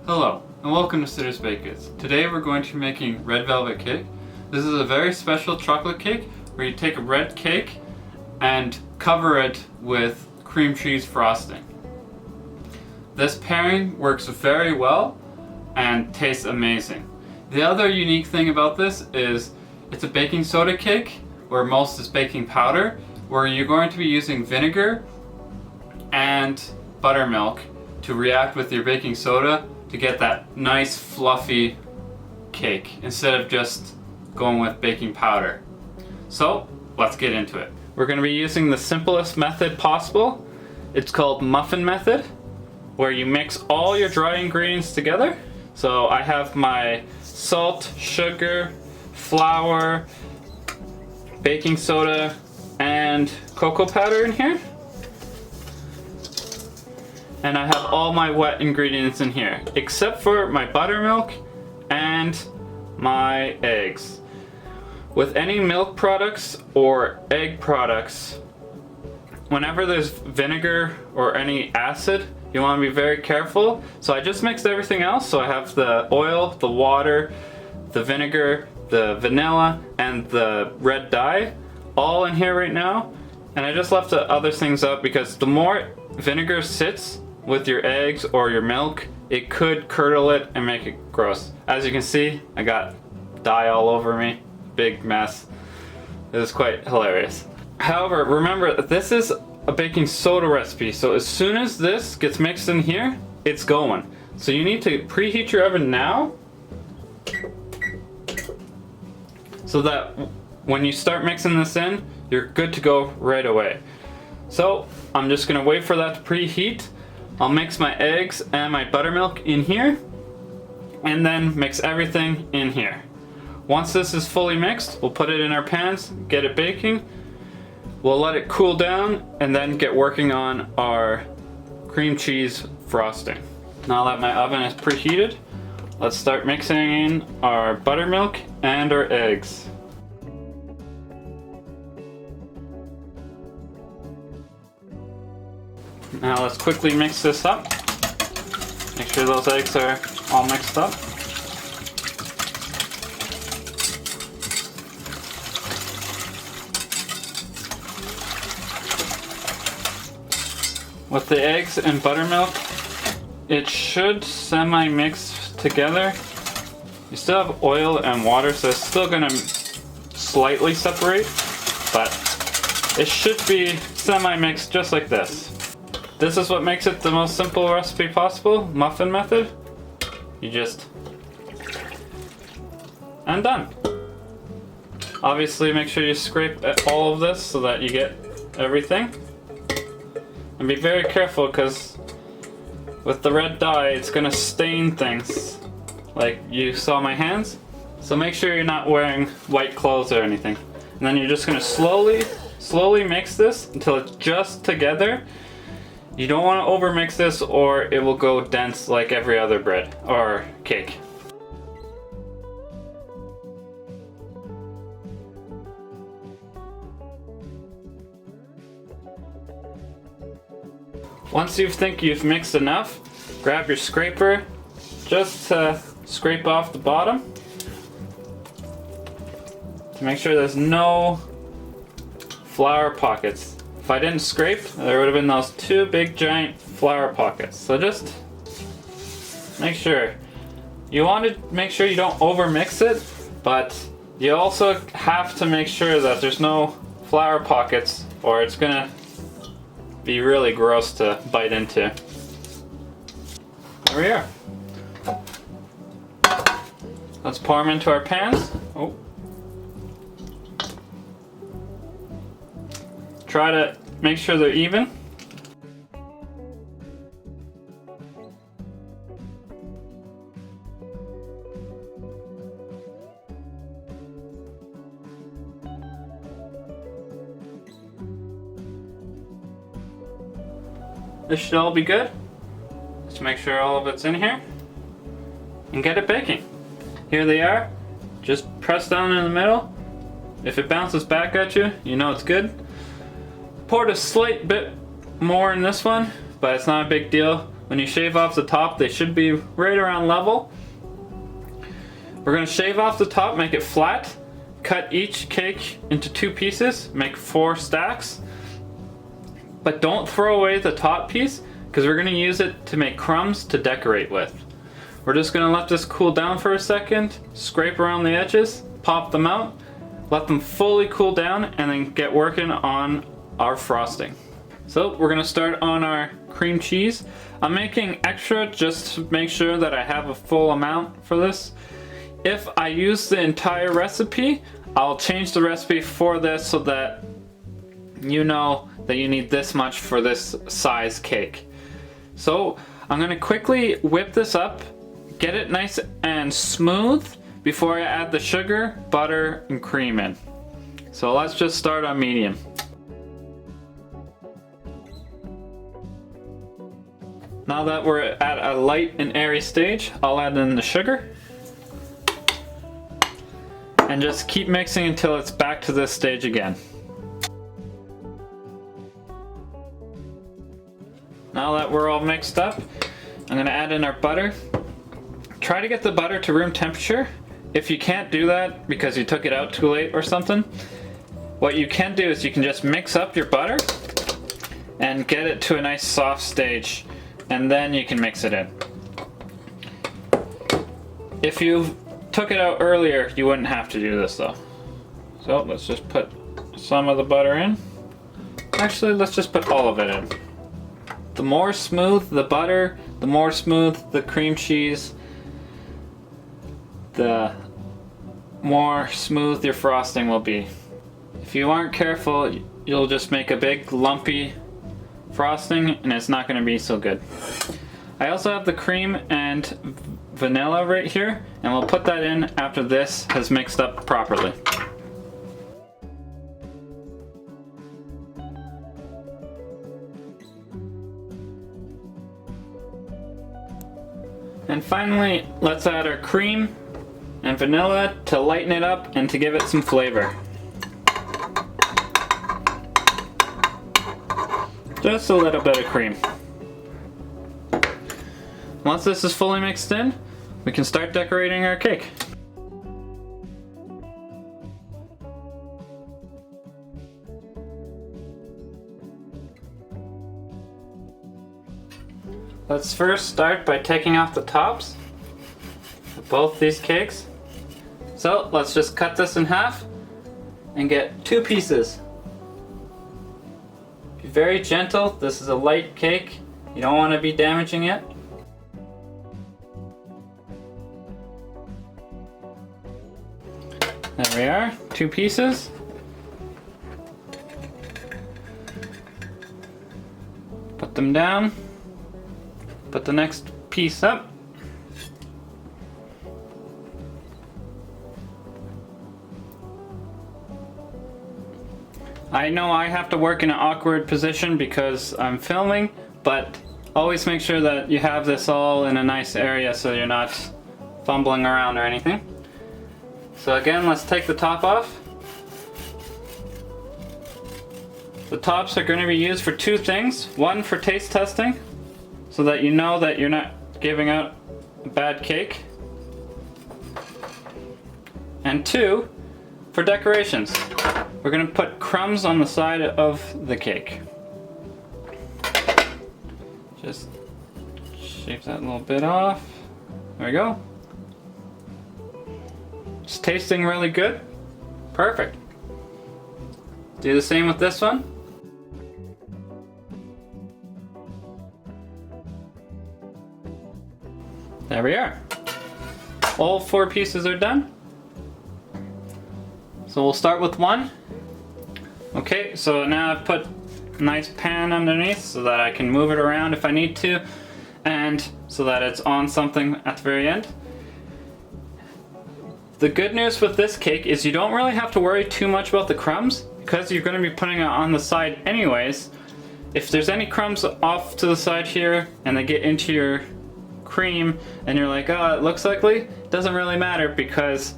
Hello, and welcome to Sitter's Baked Goods. Today we're going to be making red velvet cake. This is a very special chocolate cake where you take a red cake and cover it with cream cheese frosting. This pairing works very well and tastes amazing. The other unique thing about this is it's a baking soda cake where most is baking powder, where you're going to be using vinegar and buttermilk to react with your baking soda to get that nice fluffy cake instead of just going with baking powder. So let's get into it. We're going to be using the simplest method possible. It's called muffin method, where you mix all your dry ingredients together. So I have my salt, sugar, flour, baking soda, and cocoa powder in here. And I have all my wet ingredients in here, except for my buttermilk and my eggs. With any milk products or egg products, whenever there's vinegar or any acid, you want to be very careful. So I just mixed everything else. So I have the oil, the water, the vinegar, the vanilla, and the red dye all in here right now. And I just left the other things out because the more vinegar sits with your eggs or your milk, it could curdle it and make it gross. As you can see, I got dye all over me. Big mess. It was quite hilarious. However, remember, this is a baking soda recipe, so as soon as this gets mixed in here, it's going. So you need to preheat your oven now so that when you start mixing this in, you're good to go right away. So I'm just gonna wait for that to preheat. I'll mix my eggs and my buttermilk in here and then mix everything in here. Once this is fully mixed, we'll put it in our pans, get it baking. We'll let it cool down and then get working on our cream cheese frosting. Now that my oven is preheated, let's start mixing in our buttermilk and our eggs. Now let's quickly mix this up. Make sure those eggs are all mixed up. With the eggs and buttermilk, it should semi-mix together. You still have oil and water, so it's still gonna slightly separate, but it should be semi-mixed just like this. This is what makes it the most simple recipe possible, muffin method. You just, and done. Obviously make sure you scrape all of this so that you get everything. And be very careful because with the red dye, it's gonna stain things. Like you saw my hands. So make sure you're not wearing white clothes or anything. And then you're just gonna slowly mix this until it's just together. You don't want to overmix this or it will go dense like every other bread or cake. Once you think you've mixed enough, grab your scraper just to scrape off the bottom to make sure there's no flour pockets. If I didn't scrape, there would have been those two big giant flour pockets. So just make sure. You want to make sure you don't overmix it, but you also have to make sure that there's no flour pockets or it's gonna be really gross to bite into. There we are. Let's pour them into our pans. Oh. Try to make sure they're even. This should all be good. Let's make sure all of it's in here and get it baking. Here they are. Just press down in the middle. If it bounces back at you, you know it's good. Poured a slight bit more in this one, but it's not a big deal. When you shave off the top, they should be right around level. We're going to shave off the top, make it flat, cut each cake into 2 pieces, make 4 stacks. But don't throw away the top piece, because we're going to use it to make crumbs to decorate with. We're just going to let this cool down for a second, scrape around the edges, pop them out, let them fully cool down, and then get working on our frosting. So we're going to start on our cream cheese. I'm making extra just to make sure that I have a full amount for this. If I use the entire recipe, I'll change the recipe for this so that you know that you need this much for this size cake. So I'm going to quickly whip this up, get it nice and smooth before I add the sugar, butter, and cream in. So let's just start on medium. Now that we're at a light and airy stage, I'll add in the sugar. And just keep mixing until it's back to this stage again. Now that we're all mixed up, I'm going to add in our butter. Try to get the butter to room temperature. If you can't do that because you took it out too late or something, what you can do is you can just mix up your butter and get it to a nice soft stage, and then you can mix it in. If you took it out earlier, you wouldn't have to do this though. So let's just put some of the butter in. Actually, let's just put all of it in. The more smooth the butter, the more smooth the cream cheese, the more smooth your frosting will be. If you aren't careful, you'll just make a big lumpy frosting and it's not going to be so good. I also have the cream and vanilla right here, and we'll put that in after this has mixed up properly. And finally, let's add our cream and vanilla to lighten it up and to give it some flavor. Just a little bit of cream. Once this is fully mixed in, we can start decorating our cake. Let's first start by taking off the tops of both these cakes. So let's just cut this in half and get 2 pieces. Be very gentle. This is a light cake. You don't want to be damaging it. There we are, 2 pieces. Put them down. Put the next piece up. I know I have to work in an awkward position because I'm filming, but always make sure that you have this all in a nice area so you're not fumbling around or anything. So again, let's take the top off. The tops are going to be used for 2 things. 1 for taste testing, so that you know that you're not giving out a bad cake. And 2, for decorations. We're going to put crumbs on the side of the cake. Just shave that little bit off. There we go. It's tasting really good. Perfect. Do the same with this one. There we are. All 4 pieces are done. So we'll start with 1. Okay, so now I've put a nice pan underneath so that I can move it around if I need to, and so that it's on something at the very end. The good news with this cake is you don't really have to worry too much about the crumbs, because you're going to be putting it on the side anyways. If there's any crumbs off to the side here and they get into your cream and you're like, oh, it looks ugly, it doesn't really matter, because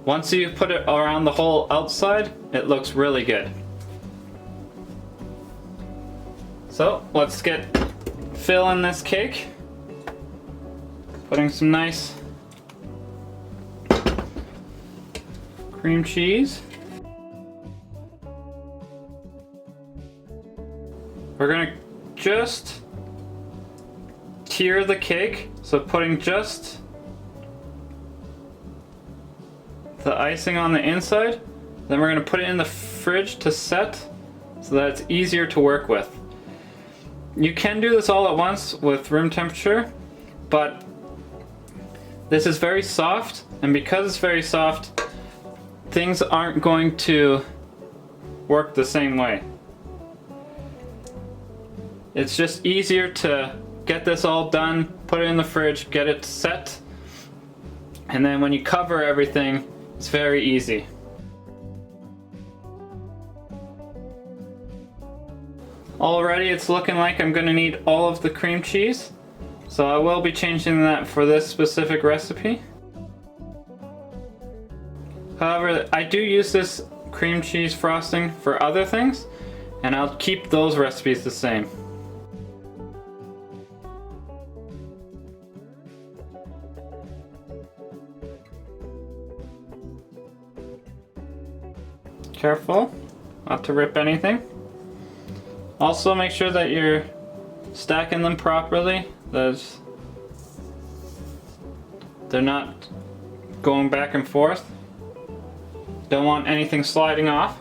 once you put it around the whole outside, it looks really good. So let's get filling this cake. Putting some nice cream cheese. We're gonna just tier the cake, so putting just the icing on the inside. Then we're gonna put it in the fridge to set so that it's easier to work with. You can do this all at once with room temperature, but this is very soft, and because it's very soft, things aren't going to work the same way. It's just easier to get this all done, put it in the fridge, get it set, and then when you cover everything, it's very easy. Already it's looking like I'm gonna need all of the cream cheese, so I will be changing that for this specific recipe. However, I do use this cream cheese frosting for other things, and I'll keep those recipes the same. Careful not to rip anything. Also make sure that you're stacking them properly. They're not going back and forth. Don't want anything sliding off.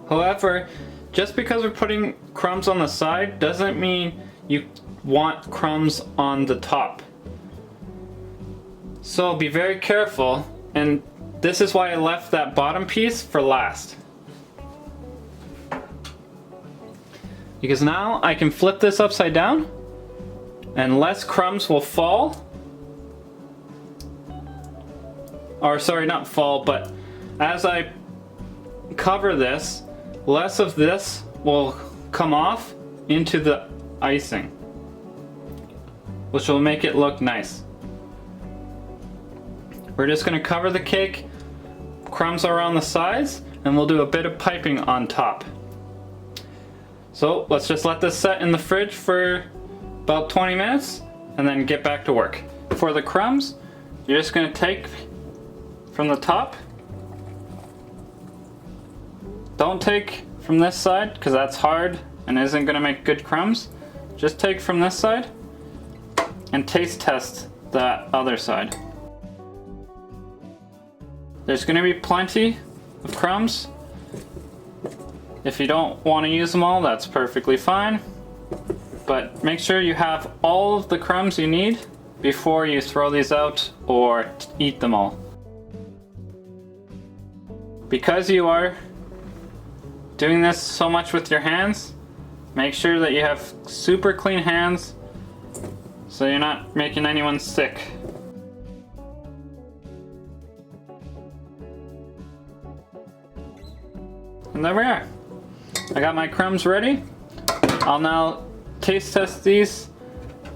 However, just because we're putting crumbs on the side doesn't mean you want crumbs on the top. So be very careful, and this is why I left that bottom piece for last. Because now I can flip this upside down and less crumbs will fall. Or sorry, not fall, but as I cover this, less of this will come off into the icing, which will make it look nice. We're just going to cover the cake, crumbs around the sides, and we'll do a bit of piping on top. So let's just let this set in the fridge for about 20 minutes and then get back to work. For the crumbs, you're just going to take from the top. Don't take from this side because that's hard and isn't going to make good crumbs. Just take from this side and taste test that other side. There's going to be plenty of crumbs. If you don't want to use them all, that's perfectly fine. But make sure you have all of the crumbs you need before you throw these out or eat them all. Because you are doing this so much with your hands, make sure that you have super clean hands so you're not making anyone sick. And there we are. I got my crumbs ready. I'll now taste test these,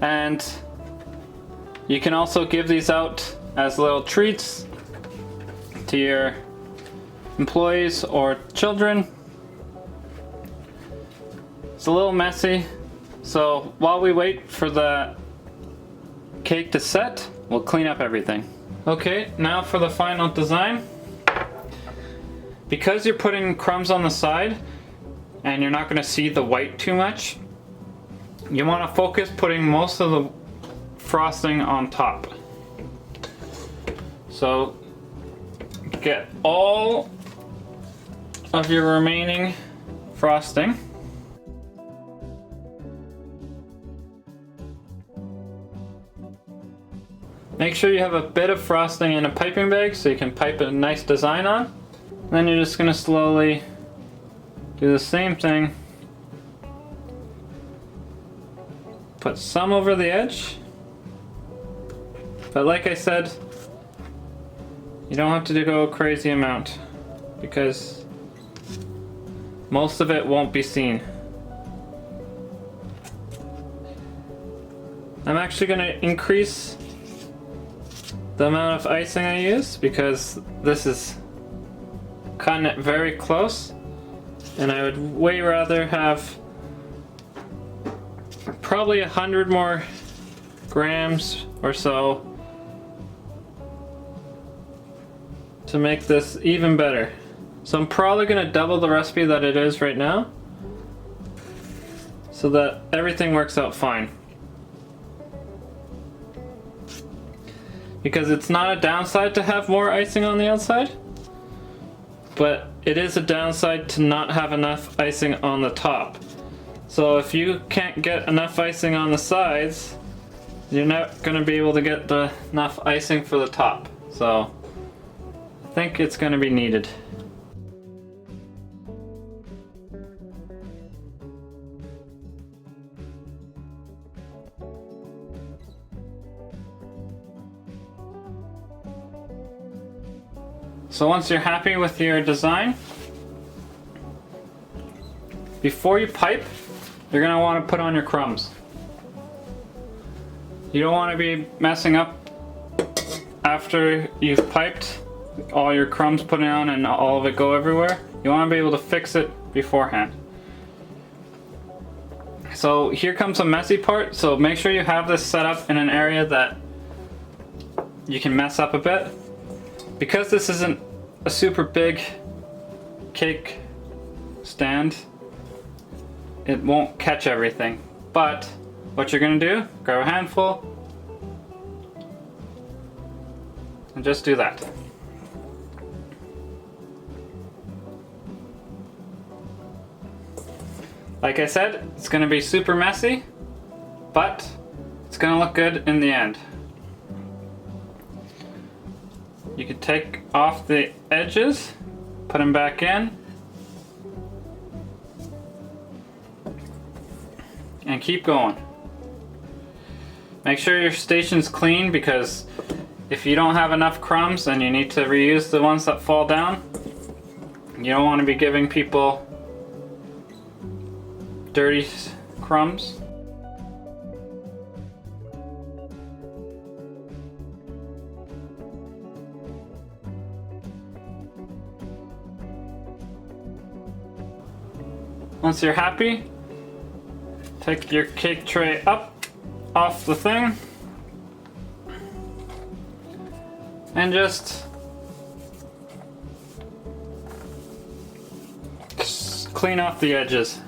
and you can also give these out as little treats to your employees or children. It's a little messy, so while we wait for the cake to set, we'll clean up everything. Okay, now for the final design. Because you're putting crumbs on the side and you're not going to see the white too much, you want to focus putting most of the frosting on top. So get all of your remaining frosting. Make sure you have a bit of frosting in a piping bag so you can pipe a nice design on. Then you're just going to slowly do the same thing. Put some over the edge. But like I said, you don't have to go a crazy amount because most of it won't be seen. I'm actually going to increase the amount of icing I use because this is cutting it very close, and I would way rather have probably 100 more grams or so to make this even better. So I'm probably gonna double the recipe that it is right now so that everything works out fine. Because it's not a downside to have more icing on the outside, but it is a downside to not have enough icing on the top. So if you can't get enough icing on the sides, you're not gonna be able to get enough icing for the top. So I think it's gonna be needed. So once you're happy with your design, before you pipe, you're gonna want to put on your crumbs. You don't want to be messing up after you've piped, all your crumbs put on and all of it go everywhere. You want to be able to fix it beforehand. So here comes the messy part, so make sure you have this set up in an area that you can mess up a bit. Because this isn't a super big cake stand, it won't catch everything. But what you're gonna do, grab a handful and just do that. Like I said, it's gonna be super messy, but it's gonna look good in the end. You can take off the edges, put them back in, and keep going. Make sure your station's clean, because if you don't have enough crumbs and you need to reuse the ones that fall down, you don't want to be giving people dirty crumbs. Once you're happy, take your cake tray up off the thing and just clean off the edges.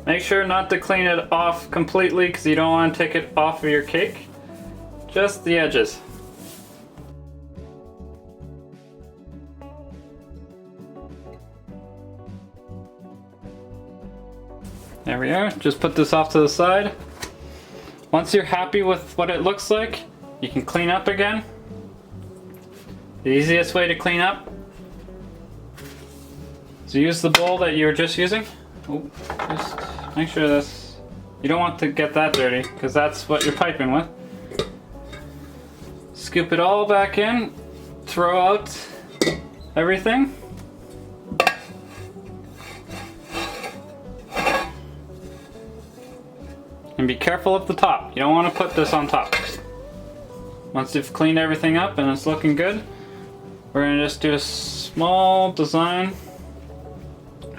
Make sure not to clean it off completely, because you don't want to take it off of your cake, just the edges. There we are, just put this off to the side. Once you're happy with what it looks like, you can clean up again. The easiest way to clean up is use the bowl that you were just using. Oh, just make sure this, you don't want to get that dirty, because that's what you're piping with. Scoop it all back in, throw out everything. And be careful of the top. You don't want to put this on top. Once you've cleaned everything up and it's looking good, we're going to just do a small design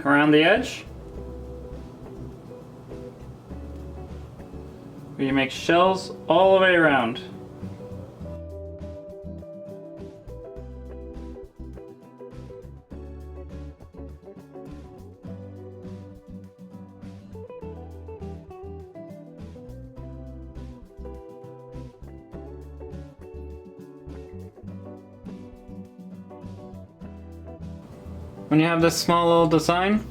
around the edge. We make shells all the way around. When you have this small little design,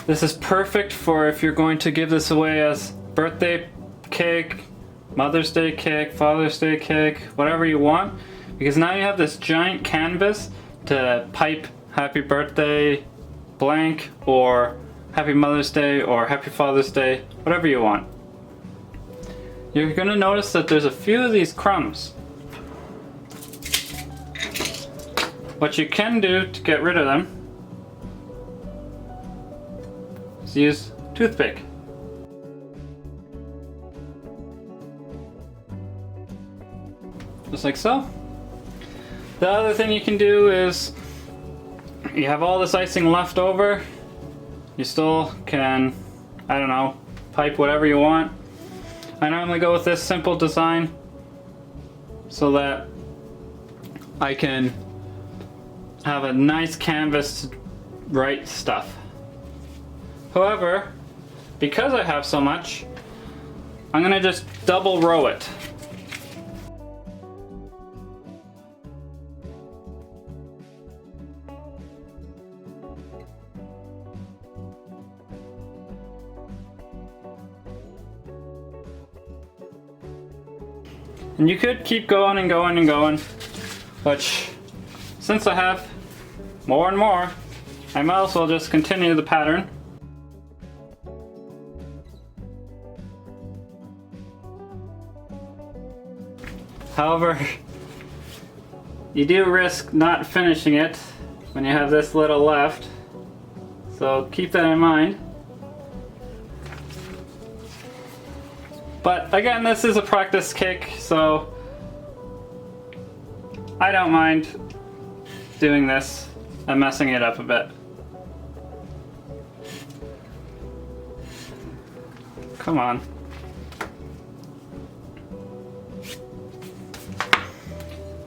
this is perfect for if you're going to give this away as birthday cake, Mother's Day cake, Father's Day cake, whatever you want, because now you have this giant canvas to pipe happy birthday blank, or happy Mother's Day, or happy Father's Day, whatever you want. You're gonna notice that there's a few of these crumbs. What you can do to get rid of them is use a toothpick. just like so. The other thing you can do is, you have all this icing left over, you still can, I don't know, pipe whatever you want. I normally go with this simple design so that I can have a nice canvas to write stuff. However, because I have so much, I'm gonna just double row it. And you could keep going and going and going, which, since I have more and more, I might as well just continue the pattern. However, you do risk not finishing it when you have this little left, so keep that in mind. But again, this is a practice cake, so I don't mind doing this and messing it up a bit. Come on.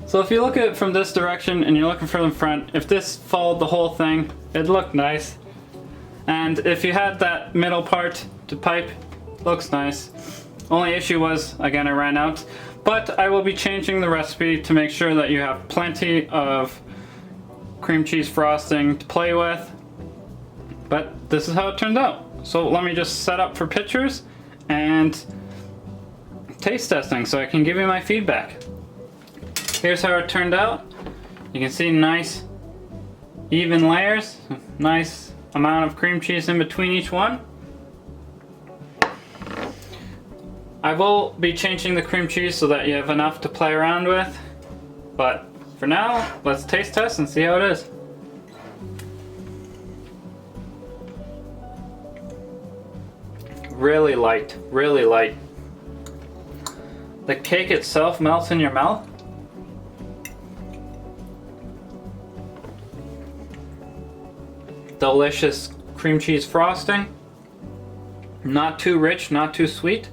So if you look at it from this direction and you're looking from the front, if this followed the whole thing, it'd look nice. And if you had that middle part to pipe, looks nice. Only issue was, again, I ran out. But I will be changing the recipe to make sure that you have plenty of cream cheese frosting to play with. But this is how it turned out. So let me just set up for pictures and taste testing so I can give you my feedback. Here's how it turned out. You can see nice even layers, nice amount of cream cheese in between each one. I will be changing the cream cheese so that you have enough to play around with, but for now, let's taste test and see how it is. Really light, really light. The cake itself melts in your mouth. Delicious cream cheese frosting. Not too rich, not too sweet.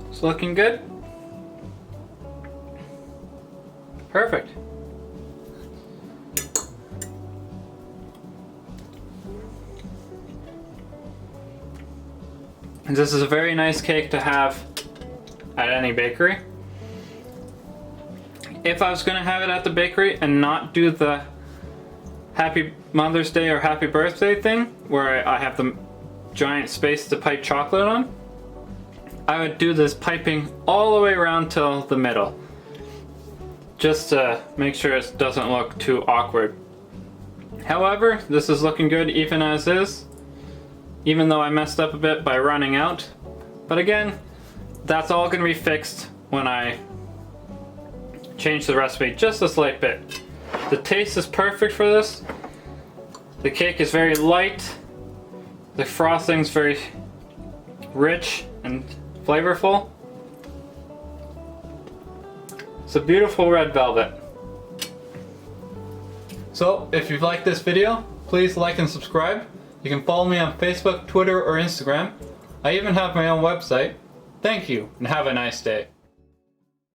It's looking good. Perfect. And this is a very nice cake to have at any bakery. If I was going to have it at the bakery and not do the Happy Mother's Day or Happy Birthday thing, where I have the giant space to pipe chocolate on, I would do this piping all the way around till the middle, just to make sure it doesn't look too awkward. However, this is looking good even as is, even though I messed up a bit by running out. But again, that's all going to be fixed when I change the recipe just a slight bit. The taste is perfect for this. The cake is very light. The frosting's very rich and flavorful. It's a beautiful red velvet. So if you've liked this video, please like and subscribe. You can follow me on Facebook, Twitter, or Instagram. I even have my own website. Thank you, and have a nice day.